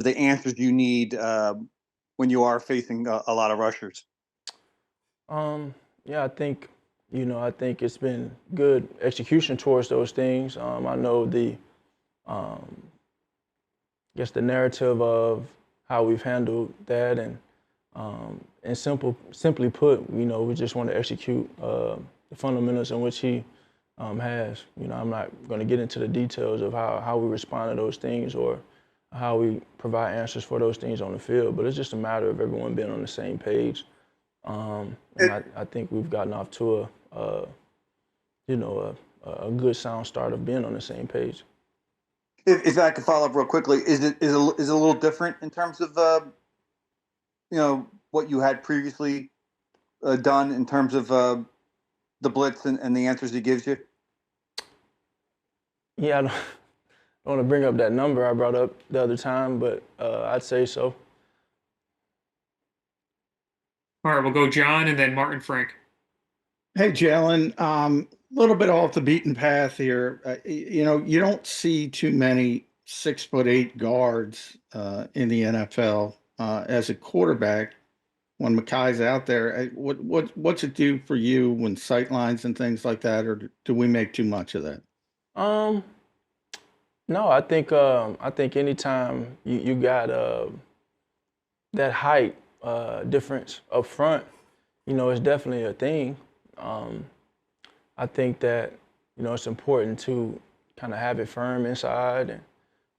the answers you need when you are facing a lot of rushers? Yeah, I think it's been good execution towards those things. I know um, guess the narrative of how we've handled that, and simply put, we just want to execute the fundamentals in which he has. I'm not going to get into the details of how we respond to those things or how we provide answers for those things on the field, but it's just a matter of everyone being on the same page. And I think we've gotten off to you know, a good sound start of being on the same page. If I could follow up real quickly, is it a little different in terms of what you had previously done in terms of the blitz and the answers he gives you? Yeah, I don't want to bring up that number I brought up the other time, but I'd say so. All right, we'll go John and then Martin Frank. Hey, Jalen. A little bit off the beaten path here. You don't see too many 6'8" guards in the NFL as a quarterback when Makai's out there. What's it do for you when sight lines and things like that, or do we make too much of that? Um, no, I think anytime you got that height difference up front, it's definitely a thing. Um, I think that it's important to kind of have it firm inside and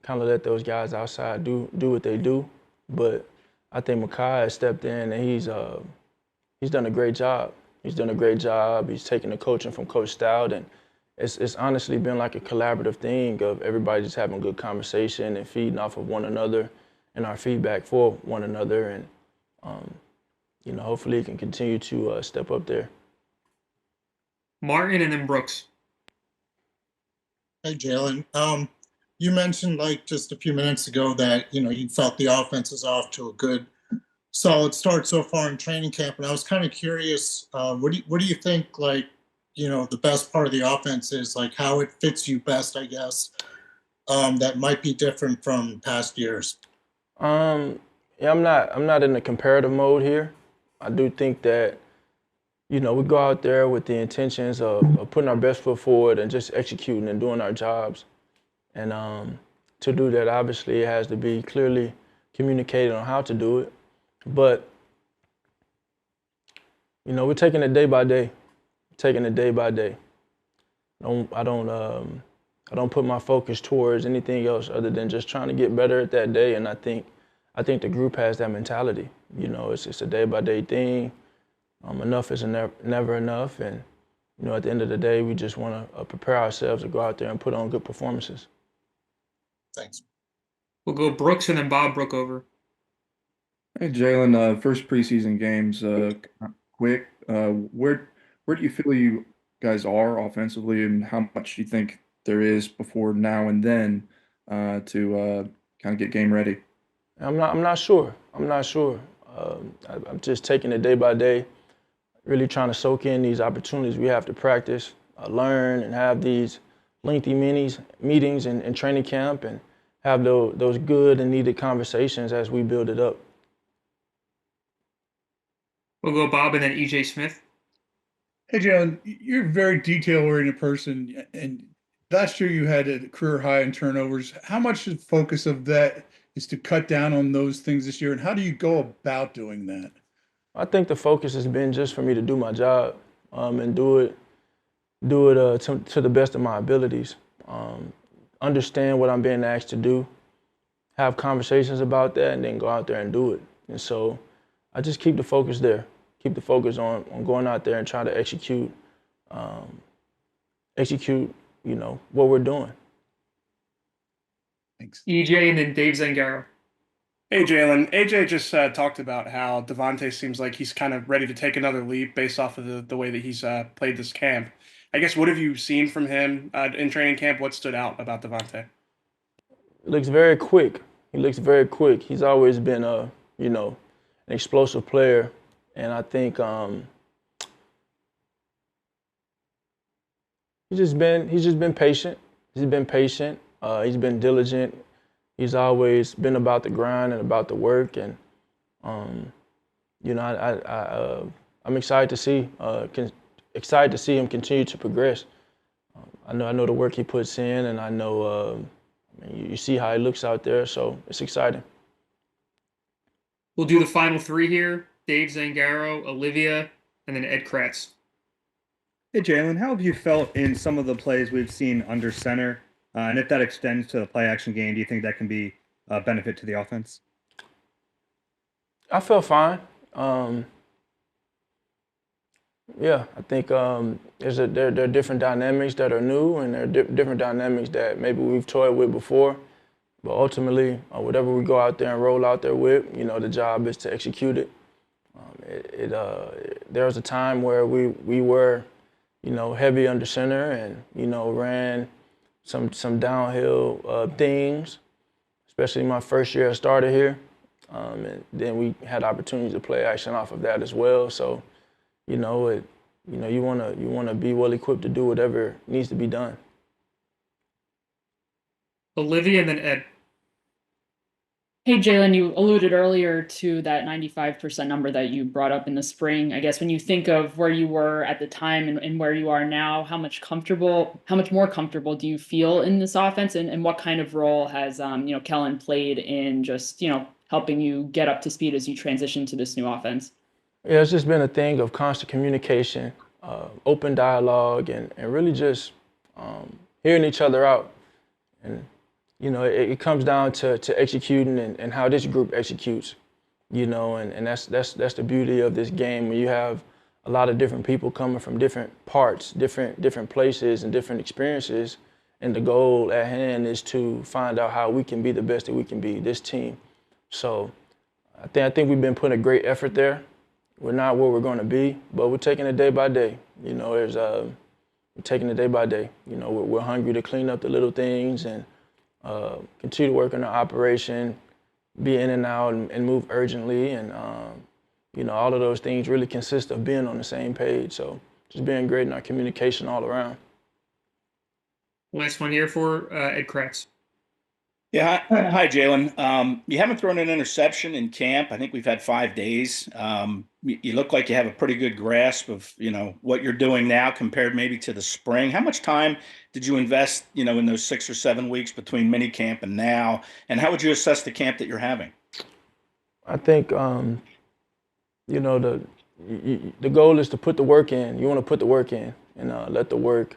kind of let those guys outside do what they do. But I think Makai has stepped in and he's done a great job. He's done a great job. He's taken the coaching from Coach Stout, and it's honestly been like a collaborative thing of everybody just having good conversation and feeding off of one another and our feedback for one another. And hopefully he can continue to step up there. Martin and then Brooks. Hey, Jalen. You mentioned like just a few minutes ago that you felt the offense is off to a good, solid start so far in training camp, and I was kind of curious. What do you think? Like, the best part of the offense is, like, how it fits you best, I guess. That might be different from past years. Yeah, I'm not in the comparative mode here. I do think that we go out there with the intentions of putting our best foot forward and just executing and doing our jobs. And to do that, obviously, it has to be clearly communicated on how to do it. But, we're taking it day by day, taking it day by day. I don't put my focus towards anything else other than just trying to get better at that day. And I think the group has that mentality. It's a day by day thing. Enough is never enough, and at the end of the day, we just want to prepare ourselves to go out there and put on good performances. Thanks. We'll go Brooks and then Bob Brookover. Hey, Jalen, first preseason games, quick. Where do you feel you guys are offensively, and how much do you think there is before now and then to kind of get game ready? I'm not sure. I'm not sure. I'm just taking it day by day, really trying to soak in these opportunities we have to practice, learn, and have these lengthy meetings in training camp, and have those good and needed conversations as we build it up. We'll go Bob and then EJ Smith. Hey, Jalen, you're a very detail-oriented person, and last year you had a career high in turnovers. How much the focus of that is to cut down on those things this year, and how do you go about doing that? I think the focus has been just for me to do my job and do it to the best of my abilities. Understand what I'm being asked to do, have conversations about that, and then go out there and do it. And so I just keep the focus there, keep the focus on going out there and trying to execute, what we're doing. Thanks. EJ and then Dave Zangaro. Hey, Jalen. AJ just talked about how Devontae seems like he's kind of ready to take another leap based off of the way that he's played this camp. I guess, what have you seen from him in training camp? What stood out about Devontae? He looks very quick. He's always been an explosive player, and I think he's just been patient. He's been patient. He's been diligent. He's always been about the grind and about the work, and you know, I'm excited to see him continue to progress. I know the work he puts in, and I know you see how he looks out there, so it's exciting. We'll do the final three here: Dave Zangaro, Olivia, and then Ed Kratz. Hey, Jalen, how have you felt in some of the plays we've seen under center? And if that extends to the play action game, do you think that can be a benefit to the offense? I felt fine. Yeah, I think there are different dynamics that are new, and there are different dynamics that maybe we've toyed with before. But ultimately, whatever we go out there and roll out there with, you know, the job is to execute it. There was a time where we were, you know, heavy under center and, you know, ran some downhill things, especially my first year I started here. And then we had opportunities to play action off of that as well. So, you know, you wanna be well equipped to do whatever needs to be done. Olivia and then Ed. Hey, Jalen, you alluded earlier to that 95% number that you brought up in the spring. I guess when you think of where you were at the time and where you are now, how much more comfortable do you feel in this offense, and what kind of role has you know, Kellen played in just, you know, helping you get up to speed as you transition to this new offense? Yeah, it's just been a thing of constant communication, open dialogue, and really just hearing each other out. And you know, it comes down to executing and how this group executes, you know, and that's the beauty of this game, when you have a lot of different people coming from different parts, different places and different experiences, and the goal at hand is to find out how we can be the best that we can be, this team. So I think we've been putting a great effort there. We're not where we're going to be, but we're taking it day by day. You know, we're taking it day by day. You know, we're hungry to clean up the little things and continue to work on the operation, be in and out and move urgently. And, you know, all of those things really consist of being on the same page. So just being great in our communication all around. Last one here for Ed Kratz. Yeah, hi, Jalen. You haven't thrown an interception in camp. I think we've had 5 days. You look like you have a pretty good grasp of, you know, what you're doing now compared maybe to the spring. How much time did you invest, you know, in those 6 or 7 weeks between mini camp and now? And how would you assess the camp that you're having? I think, you know, the goal is to put the work in. You want to put the work in and let the work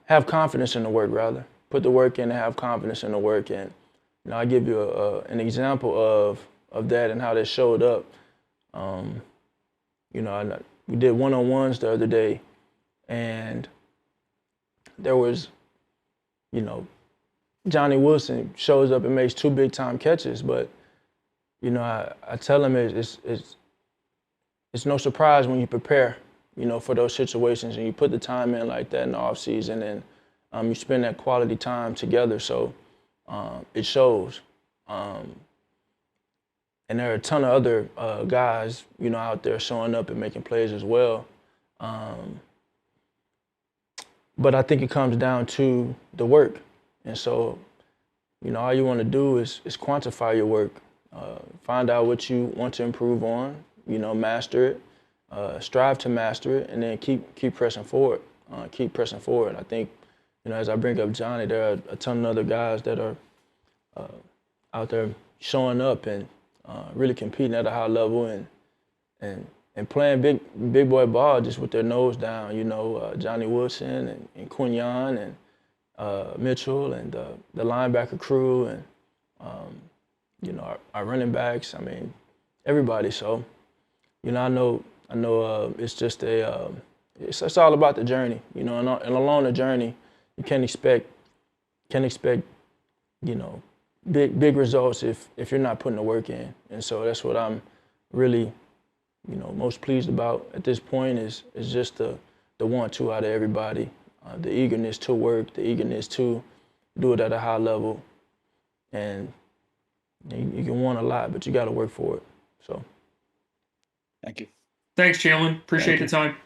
have confidence in the work, rather. Put the work in and have confidence in the work. And you know, I give you an example of that and how that showed up. You know, we did one-on-ones the other day, and there was, you know, Johnny Wilson shows up and makes 2 big-time catches, but you know, I tell him it's no surprise when you prepare, you know, for those situations and you put the time in like that in the off season, and you spend that quality time together, so it shows. And there are a ton of other guys, you know, out there showing up and making plays as well. But I think it comes down to the work. And so, you know, all you want to do is quantify your work, find out what you want to improve on, you know, master it, strive to master it, and then keep pressing forward. Keep pressing forward. I think, you know, as I bring up Johnny, there are a ton of other guys that are out there showing up and really competing at a high level and playing big boy ball just with their nose down. You know, Johnny Wilson and Quinyon and Mitchell and the linebacker crew and you know, our running backs. I mean, everybody. So, you know, I know it's just it's all about the journey. You know, and along the journey, you can't expect, you know, big results if you're not putting the work in. And so that's what I'm really, you know, most pleased about at this point is just the want-to out of everybody, the eagerness to work, the eagerness to do it at a high level. And you can want a lot, but you got to work for it. So. Thank you. Thanks, Jalen. Appreciate the time.